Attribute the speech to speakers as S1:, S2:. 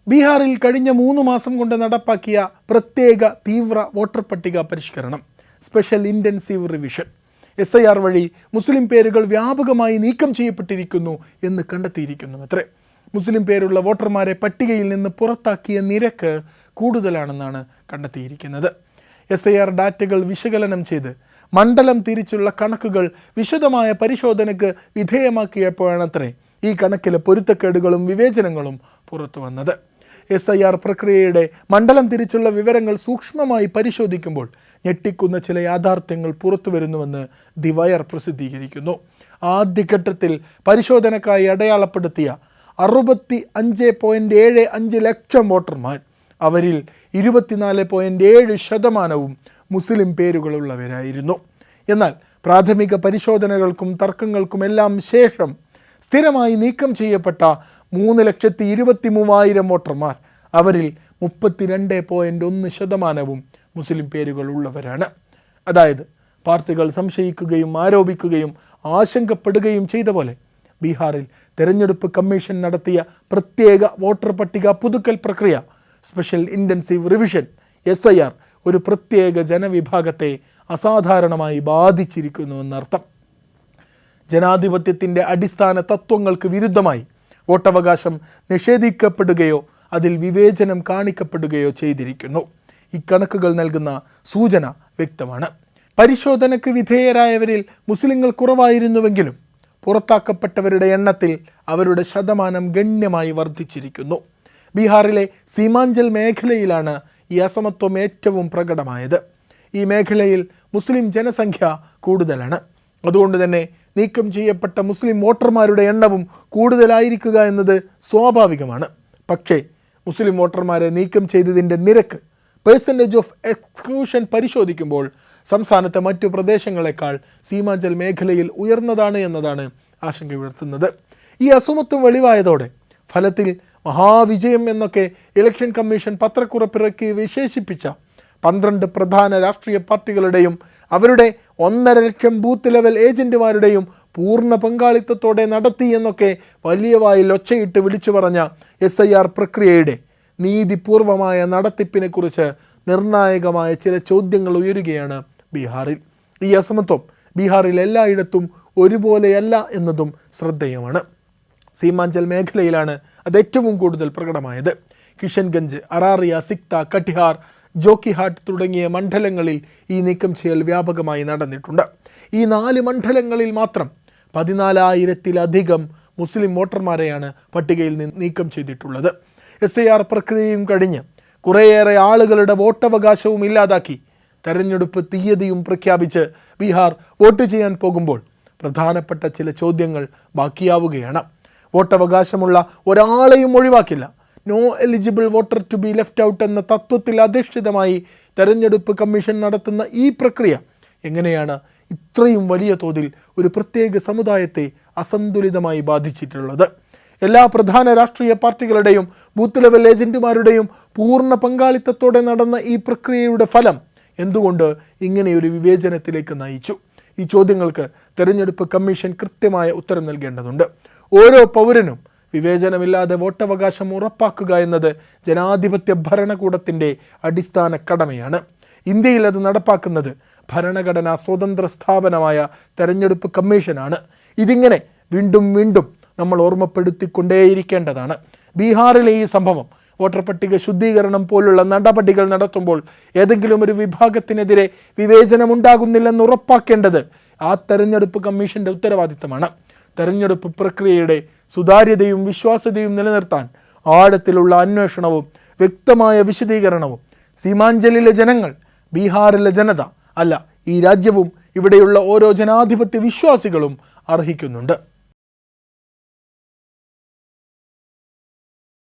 S1: ബീഹാറിൽ കഴിഞ്ഞ 3 മാസം കൊണ്ട് നടപ്പാക്കിയ പ്രത്യേക തീവ്ര വോട്ടർ പട്ടിക പരിഷ്കരണം, സ്പെഷ്യൽ ഇൻറ്റൻസീവ് റിവിഷൻ, SIR വഴി മുസ്ലിം പേരുകൾ വ്യാപകമായി നീക്കം ചെയ്യപ്പെട്ടിരിക്കുന്നു എന്ന് കണ്ടെത്തിയിരിക്കുന്നു. അത്രേ മുസ്ലിം പേരുള്ള വോട്ടർമാരെ പട്ടികയിൽ നിന്ന് പുറത്താക്കിയ നിരക്ക് കൂടുതലാണെന്നാണ് കണ്ടെത്തിയിരിക്കുന്നത്. SIR ഡാറ്റകൾ വിശകലനം ചെയ്ത് മണ്ഡലം തിരിച്ചുള്ള കണക്കുകൾ വിശദമായ പരിശോധനയ്ക്ക് വിധേയമാക്കിയപ്പോഴാണത്രേ ഈ കണക്കിലെ പൊരുത്തക്കേടുകളും വിവേചനങ്ങളും പുറത്തു വന്നത്. SIR പ്രക്രിയയുടെ മണ്ഡലം തിരിച്ചുള്ള വിവരങ്ങൾ സൂക്ഷ്മമായി പരിശോധിക്കുമ്പോൾ ഞെട്ടിക്കുന്ന ചില യാഥാർത്ഥ്യങ്ങൾ പുറത്തു വരുന്നുവെന്ന് ദി വയർ പ്രസിദ്ധീകരിക്കുന്നു. ആദ്യഘട്ടത്തിൽ പരിശോധനക്കായി അടയാളപ്പെടുത്തിയ 65.75 ലക്ഷം വോട്ടർമാർ, അവരിൽ 24.7% മുസ്ലിം പേരുകളുള്ളവരായിരുന്നു. എന്നാൽ പ്രാഥമിക പരിശോധനകൾക്കും തർക്കങ്ങൾക്കുമെല്ലാം ശേഷം സ്ഥിരമായി നീക്കം ചെയ്യപ്പെട്ട 3,23,000 വോട്ടർമാർ, അവരിൽ 32.1% മുസ്ലിം പേരുകൾ ഉള്ളവരാണ്. അതായത് പാർട്ടികൾ സംശയിക്കുകയും ആരോപിക്കുകയും ആശങ്കപ്പെടുകയും ചെയ്ത പോലെ ബീഹാറിൽ തെരഞ്ഞെടുപ്പ് കമ്മീഷൻ നടത്തിയ പ്രത്യേക വോട്ടർ പട്ടിക പുതുക്കൽ പ്രക്രിയ, സ്പെഷ്യൽ ഇൻറ്റൻസീവ് റിവിഷൻ, SIR ഒരു പ്രത്യേക ജനവിഭാഗത്തെ അസാധാരണമായി ബാധിച്ചിരിക്കുന്നുവെന്നർത്ഥം. ജനാധിപത്യത്തിൻ്റെ അടിസ്ഥാന തത്വങ്ങൾക്ക് വിരുദ്ധമായി വോട്ടവകാശം നിഷേധിക്കപ്പെടുകയോ അതിൽ വിവേചനം കാണിക്കപ്പെടുകയോ ചെയ്തിരിക്കുന്നു. ഈ കണക്കുകൾ നൽകുന്ന സൂചന വ്യക്തമാണ്. പരിശോധനയ്ക്ക് വിധേയരായവരിൽ മുസ്ലിങ്ങൾ കുറവായിരുന്നുവെങ്കിലും പുറത്താക്കപ്പെട്ടവരുടെ എണ്ണത്തിൽ അവരുടെ ശതമാനം ഗണ്യമായി വർദ്ധിച്ചിരിക്കുന്നു. ബീഹാറിലെ സീമാഞ്ചൽ മേഖലയിലാണ് ഈ അസമത്വം ഏറ്റവും പ്രകടമായത്. ഈ മേഖലയിൽ മുസ്ലിം ജനസംഖ്യ കൂടുതലാണ്. അതുകൊണ്ട് തന്നെ നീക്കം ചെയ്യപ്പെട്ട മുസ്ലിം വോട്ടർമാരുടെ എണ്ണവും കൂടുതലായിരിക്കുക എന്നത് സ്വാഭാവികമാണ്. പക്ഷേ മുസ്ലിം വോട്ടർമാരെ നീക്കം ചെയ്തതിൻ്റെ നിരക്ക്, പെർസെൻറ്റേജ് ഓഫ് എക്സ്ക്ലൂഷൻ പരിശോധിക്കുമ്പോൾ സംസ്ഥാനത്തെ മറ്റു പ്രദേശങ്ങളെക്കാൾ സീമാഞ്ചൽ മേഖലയിൽ ഉയർന്നതാണ് എന്നതാണ് ആശങ്കയുയർത്തുന്നത്. ഈ അസമത്വം വെളിവായതോടെ ഫലത്തിൽ മഹാവിജയം എന്നൊക്കെ ഇലക്ഷൻ കമ്മീഷൻ പത്രക്കുറിപ്പിറക്കി വിശേഷിപ്പിച്ച 12 പ്രധാന രാഷ്ട്രീയ പാർട്ടികളുടെയും അവരുടെ 1.5 ലക്ഷം ബൂത്ത് ലെവൽ ഏജന്റുമാരുടെയും പൂർണ്ണ പങ്കാളിത്തത്തോടെ നടത്തി എന്നൊക്കെ വലിയ വായിൽ ഒച്ചയിട്ട് വിളിച്ചു പറഞ്ഞ SIR പ്രക്രിയയുടെ നീതിപൂർവമായ നടത്തിപ്പിനെക്കുറിച്ച് നിർണായകമായ ചില ചോദ്യങ്ങൾ ഉയരുകയാണ് ബീഹാറിൽ. ഈ അസമത്വം ബീഹാറിൽ എല്ലായിടത്തും ഒരുപോലെയല്ല എന്നതും ശ്രദ്ധേയമാണ്. സീമാഞ്ചൽ മേഖലയിലാണ് അത് ഏറ്റവും കൂടുതൽ പ്രകടമായത്. കിഷൻഗഞ്ച്, അറാറിയ, സിക്ത, കട്ടിഹാർ, ജോക്കിഹാട്ട് തുടങ്ങിയ മണ്ഡലങ്ങളിൽ ഈ നീക്കം ചെയ്യൽ വ്യാപകമായി നടന്നിട്ടുണ്ട്. ഈ 4 മണ്ഡലങ്ങളിൽ മാത്രം 14,000-ലധികം മുസ്ലിം വോട്ടർമാരെയാണ് പട്ടികയിൽ നിന്ന് നീക്കം ചെയ്തിട്ടുള്ളത്. SIR പ്രക്രിയയും കഴിഞ്ഞ് കുറേയേറെ ആളുകളുടെ വോട്ടവകാശവും ഇല്ലാതാക്കി തെരഞ്ഞെടുപ്പ് തീയതിയും പ്രഖ്യാപിച്ച് ബീഹാർ വോട്ട് ചെയ്യാൻ പോകുമ്പോൾ പ്രധാനപ്പെട്ട ചില ചോദ്യങ്ങൾ ബാക്കിയാവുകയാണ്. വോട്ടവകാശമുള്ള ഒരാളെയും ഒഴിവാക്കില്ല, no eligible voter to be left out എന്ന തത്വത്തിൽ അധിഷ്ഠിതമായി തെരഞ്ഞെടുപ്പ് കമ്മീഷൻ നടത്തുന്ന ഈ പ്രക്രിയ എങ്ങനെയാണ് ഇത്രയും വലിയ തോതിൽ ഒരു പ്രത്യേക സമുദായത്തെ അസന്തുലിതമായി ബാധിച്ചിട്ടുള്ളത്? എല്ലാ പ്രധാന രാഷ്ട്രീയ പാർട്ടികളുടെയും ബൂത്ത് ലെവൽ ഏജന്റുമാരുടെയും പൂർണ്ണ പങ്കാളിത്തത്തോടെ നടന്ന ഈ പ്രക്രിയയുടെ ഫലം എന്തുകൊണ്ട് ഇങ്ങനെയൊരു വിവേചനത്തിലേക്ക് നയിച്ചു? ഈ ചോദ്യങ്ങൾക്ക് തെരഞ്ഞെടുപ്പ് കമ്മീഷൻ കൃത്യമായ ഉത്തരം നൽകേണ്ടതുണ്ട്. ഓരോ പൗരനും വിവേചനമില്ലാതെ വോട്ടവകാശം ഉറപ്പാക്കുക എന്നത് ജനാധിപത്യ ഭരണകൂടത്തിൻ്റെ അടിസ്ഥാന കടമയാണ്. ഇന്ത്യയിൽ അത് നടപ്പാക്കുന്നത് ഭരണഘടനാ സ്വതന്ത്ര സ്ഥാപനമായ തെരഞ്ഞെടുപ്പ് കമ്മീഷനാണ്. ഇതിങ്ങനെ വീണ്ടും വീണ്ടും നമ്മൾ ഓർമ്മപ്പെടുത്തിക്കൊണ്ടേയിരിക്കേണ്ടതാണ്. ബീഹാറിലെ ഈ സംഭവം വോട്ടർ പട്ടിക ശുദ്ധീകരണം പോലുള്ള നടപടികൾ നടത്തുമ്പോൾ ഏതെങ്കിലും ഒരു വിഭാഗത്തിനെതിരെ വിവേചനമുണ്ടാകുന്നില്ലെന്ന് ഉറപ്പാക്കേണ്ടത് ആ തെരഞ്ഞെടുപ്പ് കമ്മീഷൻ്റെ ഉത്തരവാദിത്തമാണ്. തെരഞ്ഞെടുപ്പ് പ്രക്രിയയുടെ സുതാര്യതയും വിശ്വാസ്യതയും നിലനിർത്താൻ ആഴത്തിലുള്ള അന്വേഷണവും വ്യക്തമായ വിശദീകരണവും സീമാഞ്ചലിലെ ജനങ്ങൾ, ബീഹാറിലെ ജനത, അല്ല ഈ രാജ്യവും ഇവിടെയുള്ള ഓരോ ജനാധിപത്യ വിശ്വാസികളും അർഹിക്കുന്നുണ്ട്.